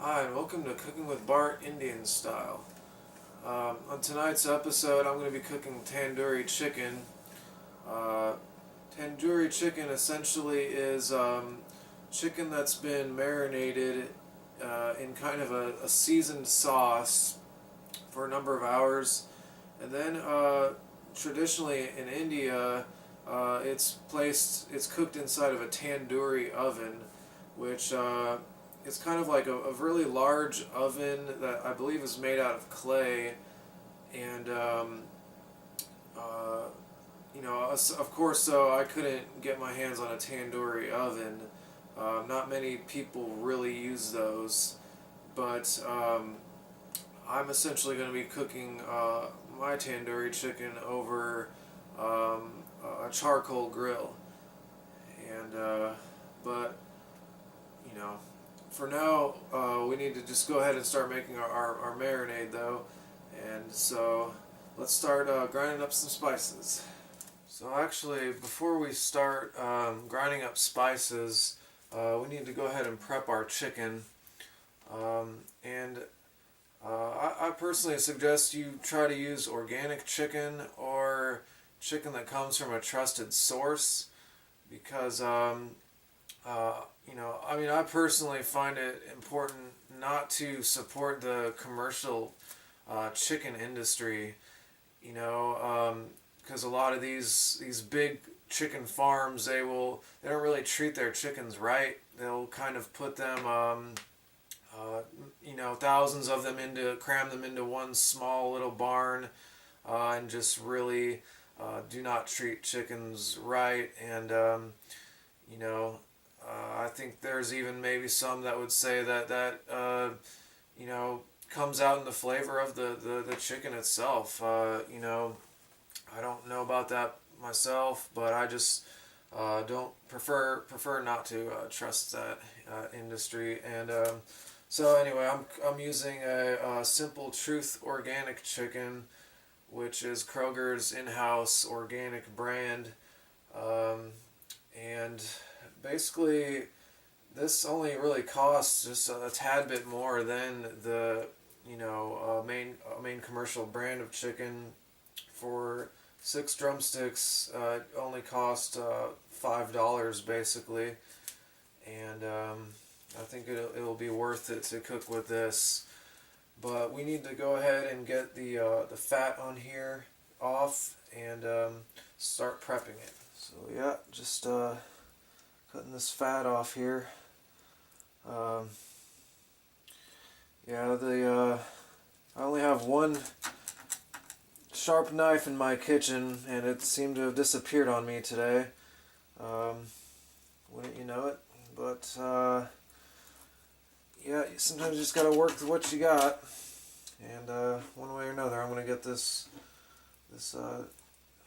Hi, and welcome to Cooking with Bart Indian Style. On tonight's episode, I'm going to be cooking tandoori chicken. Uh, Tandoori chicken essentially is chicken that's been marinated in kind of a seasoned sauce for a number of hours, and then traditionally in India, it's cooked inside of a tandoori oven, which it's kind of like a really large oven that I believe is made out of clay, and of course, so I couldn't get my hands on a tandoori oven. Not many people really use those, but I'm essentially going to be cooking my tandoori chicken over a charcoal grill, and but you know, for now, we need to just go ahead and start making our marinade though. And so let's start grinding up some spices. So actually, before we start grinding up spices, we need to go ahead and prep our chicken. I personally suggest you try to use organic chicken or chicken that comes from a trusted source, because I personally find it important not to support the commercial chicken industry. Because a lot of these big chicken farms, they don't really treat their chickens right. They'll kind of put them thousands of them cram them into one small little barn, and just really do not treat chickens right. And I think there's even maybe some that would say that comes out in the flavor of the chicken itself. I don't know about that myself, but I just don't prefer not to trust that industry. And so anyway, I'm using a Simple Truth organic chicken, which is Kroger's in-house organic brand. And basically, this only really costs just a tad bit more than the main commercial brand of chicken. For 6 drumsticks, only cost $5 basically, and I think it'll be worth it to cook with this. But we need to go ahead and get the fat on here off and start prepping it. So yeah, just cutting this fat off here. I only have one sharp knife in my kitchen, and it seemed to have disappeared on me today. Wouldn't you know it? But sometimes you just gotta work with what you got, and one way or another, I'm gonna get this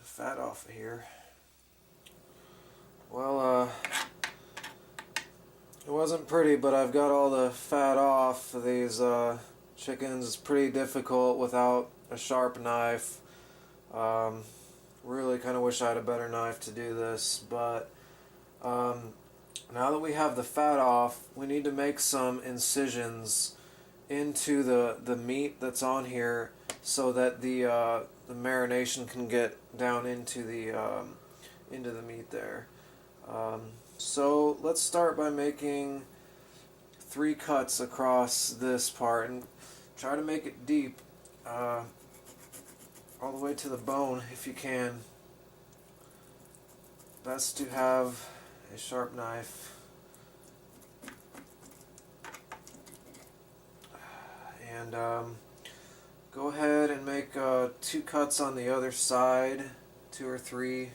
fat off of here. Well, it wasn't pretty, but I've got all the fat off of these chickens. It's pretty difficult without a sharp knife. Really kind of wish I had a better knife to do this, but now that we have the fat off, we need to make some incisions into the meat that's on here, so that the marination can get down into the meat there. So let's start by making 3 cuts across this part, and try to make it deep, all the way to the bone if you can. Best to have a sharp knife. And go ahead and make 2 cuts on the other side, 2 or 3.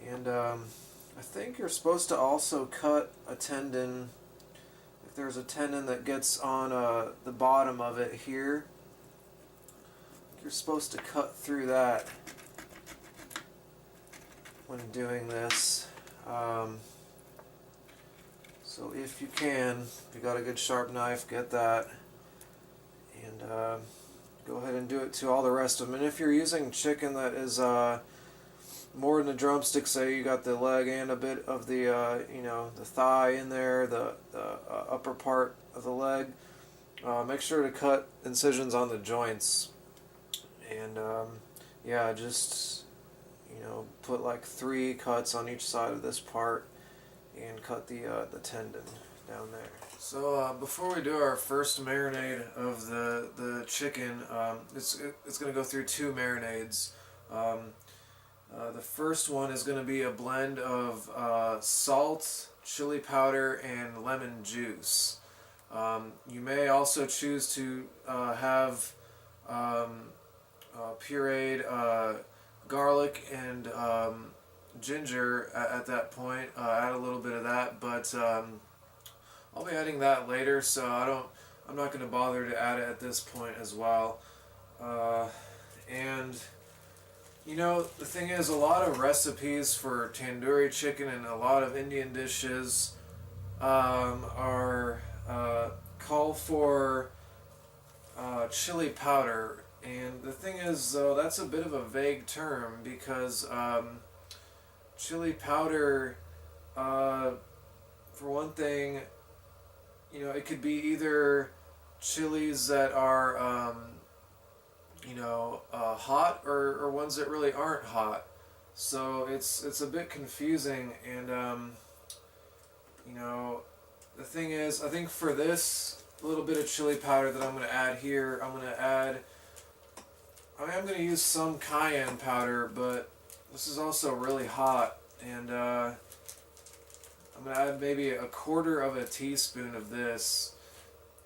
And I think you're supposed to also cut a tendon. If there's a tendon that gets on the bottom of it here, you're supposed to cut through that when doing this. So if you can, if you got a good sharp knife, get that. And go ahead and do it to all the rest of them. And if you're using chicken that is more than the drumstick. Say you got the leg and a bit of the the thigh in there, the upper part of the leg. Make sure to cut incisions on the joints, and yeah, just put like 3 cuts on each side of this part, and cut the tendon down there. So before we do our first marinade of the chicken, it's going to go through 2 marinades. The first one is going to be a blend of salt, chili powder, and lemon juice. You may also choose to have pureed garlic and ginger at that point. Add a little bit of that, but I'll be adding that later, so I'm not going to bother to add it at this point as well. And the thing is, a lot of recipes for tandoori chicken and a lot of Indian dishes are call for chili powder. And the thing is, though, that's a bit of a vague term because chili powder, for one thing, it could be either chilies that are hot or ones that really aren't hot. So it's a bit confusing, and the thing is, I think for this little bit of chili powder that I'm going to add here, I'm going to use some cayenne powder, but this is also really hot, and I'm going to add maybe 1/4 teaspoon of this.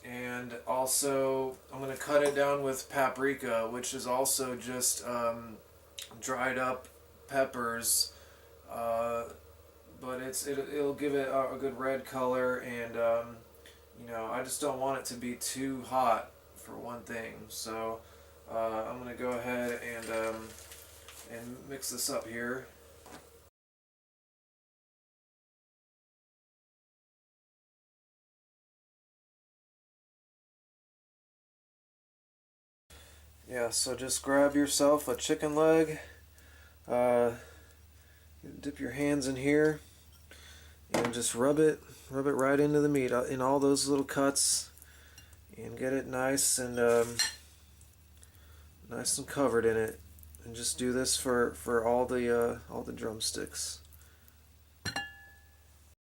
And also, I'm going to cut it down with paprika, which is also just dried up peppers, but it'll give it a good red color, and I just don't want it to be too hot for one thing. So I'm going to go ahead and mix this up here. Yeah, so just grab yourself a chicken leg, dip your hands in here, and just rub it right into the meat in all those little cuts, and get it nice and covered in it. And just do this for all the drumsticks.